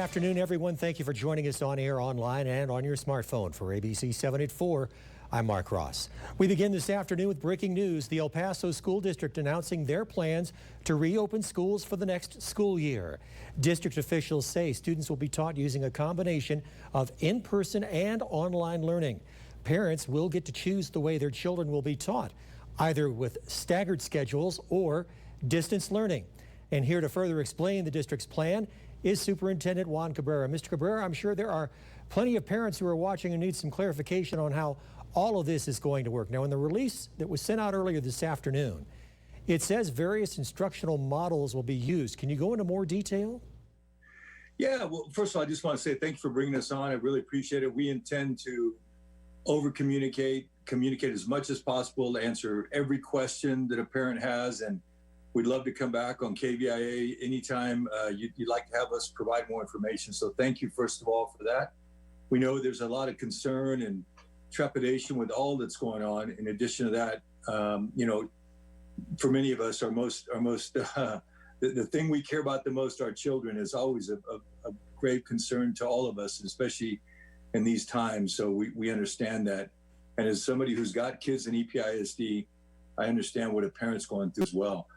Afternoon, everyone. Thank you for joining us on air, online, and on your smartphone. For ABC 7 at 4, I'm Mark Ross. We begin this afternoon with breaking news. The El Paso School District announcing their plans to reopen schools for the next school year. District officials say students will be taught using a combination of in-person and online learning. Parents will get to choose the way their children will be taught, either with staggered schedules or distance learning. And here to further explain the district's plan is Superintendent Juan Cabrera. Mr. Cabrera, I'm sure there are plenty of parents who are watching and need some clarification on how all of this is going to work. Now, in the release that was sent out earlier this afternoon, it says various instructional models will be used. Can you go into more detail? Yeah, well, first of all, I just want to say thank you for bringing us on. I really appreciate it. We intend to over-communicate, communicate as much as possible to answer every question that a parent has, and we'd love to come back on KVIA anytime you'd like to have us provide more information. So thank you, first of all, for that. We know there's a lot of concern and trepidation with all that's going on. In addition to that, for many of us, the thing we care about the most, our children, is always a grave concern to all of us, especially in these times. So we understand that. And as somebody who's got kids in EPISD, I understand what a parent's going through as well.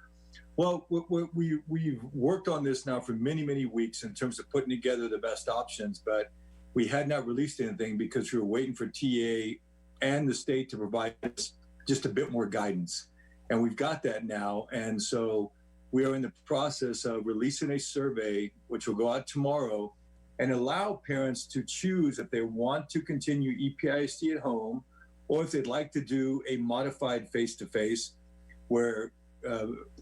Well, we've worked on this now for many, many weeks in terms of putting together the best options, but we had not released anything because we were waiting for TA and the state to provide us just a bit more guidance. And we've got that now. And so we are in the process of releasing a survey, which will go out tomorrow, and allow parents to choose if they want to continue EPISD at home or if they'd like to do a modified face-to-face where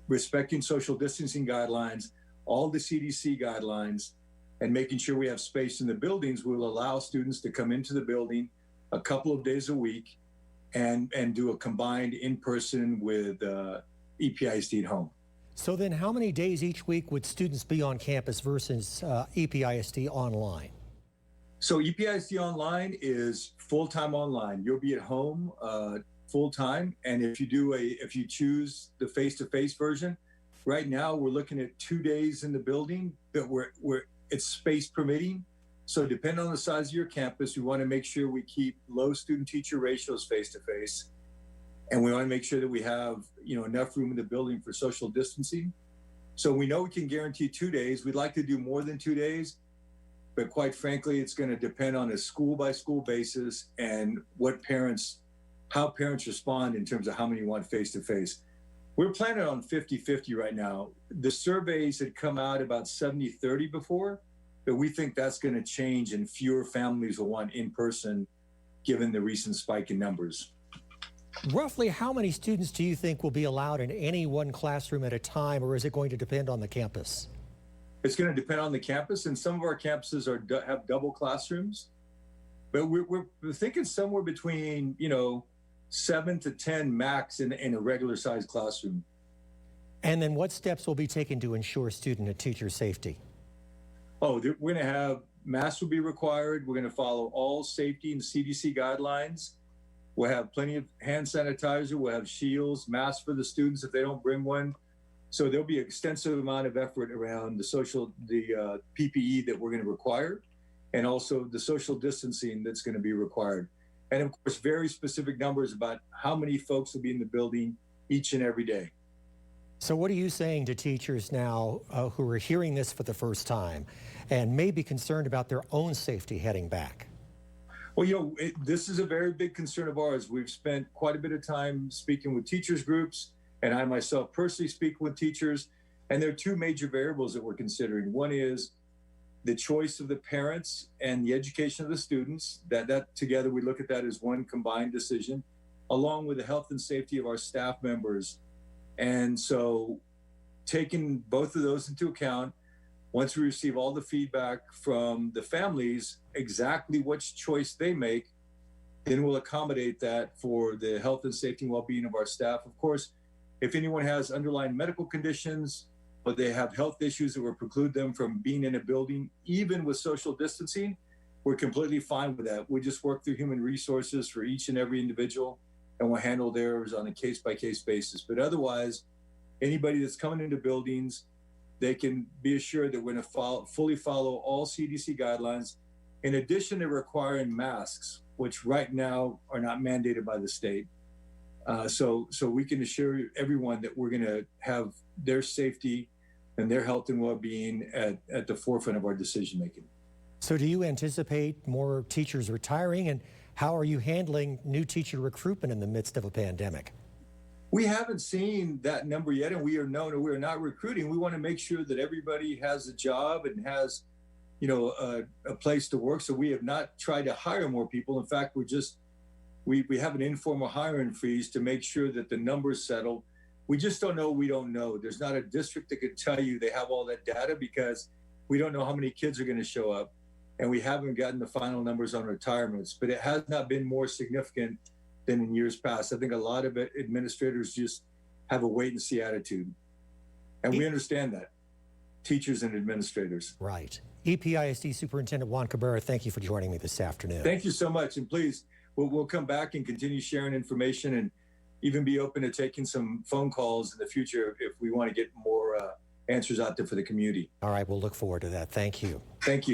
respecting social distancing guidelines, all the CDC guidelines, and making sure we have space in the buildings will allow students to come into the building a couple of days a week and do a combined in-person with EPISD at home. So then how many days each week would students be on campus versus EPISD online? So EPISD online is full-time online. You'll be at home full-time, and if you choose the face-to-face version, right now we're looking at 2 days in the building, but it's space permitting. So depending on the size of your campus, we want to make sure we keep low student-teacher ratios face-to-face, and we want to make sure that we have enough room in the building for social distancing. So we know we can guarantee 2 days. We'd like to do more than 2 days, but quite frankly, it's going to depend on a school-by-school basis and how parents respond in terms of how many want face-to-face. We're planning on 50-50 right now. The surveys had come out about 70-30 before, but we think that's going to change and fewer families will want in-person given the recent spike in numbers. Roughly how many students do you think will be allowed in any one classroom at a time, or is it going to depend on the campus? It's going to depend on the campus, and some of our campuses have double classrooms, but we're thinking somewhere between 7 to 10 max in a regular sized classroom. And then what steps will be taken to ensure student and teacher safety? We're going to have masks will be required. We're going to follow all safety and CDC guidelines. We'll have plenty of hand sanitizer. We'll have shields, masks for the students if they don't bring one. So there'll be an extensive amount of effort around the PPE that we're going to require, and also the social distancing that's going to be required. And of course, very specific numbers about how many folks will be in the building each and every day. So what are you saying to teachers now who are hearing this for the first time and may be concerned about their own safety heading back? Well, this is a very big concern of ours. We've spent quite a bit of time speaking with teachers groups, and I myself personally speak with teachers. And there are two major variables that we're considering. One is the choice of the parents and the education of the students, that together we look at that as one combined decision, along with the health and safety of our staff members. And so taking both of those into account, once we receive all the feedback from the families, exactly which choice they make, then we'll accommodate that for the health and safety and well-being of our staff. Of course, if anyone has underlying medical conditions, but they have health issues that will preclude them from being in a building, even with social distancing, we're completely fine with that. We just work through human resources for each and every individual, and we'll handle theirs on a case-by-case basis. But otherwise, anybody that's coming into buildings they can be assured that we're going to fully follow all CDC guidelines, in addition to requiring masks, which right now are not mandated by the state. So we can assure everyone that we're going to have their safety and their health and well-being at the forefront of our decision making. So do you anticipate more teachers retiring, and how are you handling new teacher recruitment in the midst of a pandemic? We haven't seen that number yet, and we are not recruiting. We want to make sure that everybody has a job and has, a place to work. So we have not tried to hire more people. In fact, we have an informal hiring freeze to make sure that the numbers settle. We just don't know. We don't know. There's not a district that could tell you they have all that data, because we don't know how many kids are going to show up, and we haven't gotten the final numbers on retirements. But it has not been more significant than in years past. I think a lot of administrators just have a wait and see attitude. And we understand that, teachers and administrators. Right. EPISD Superintendent Juan Cabrera, thank you for joining me this afternoon. Thank you so much. And please, we'll come back and continue sharing information, and even be open to taking some phone calls in the future if we want to get more answers out there for the community. All right, we'll look forward to that. Thank you. Thank you.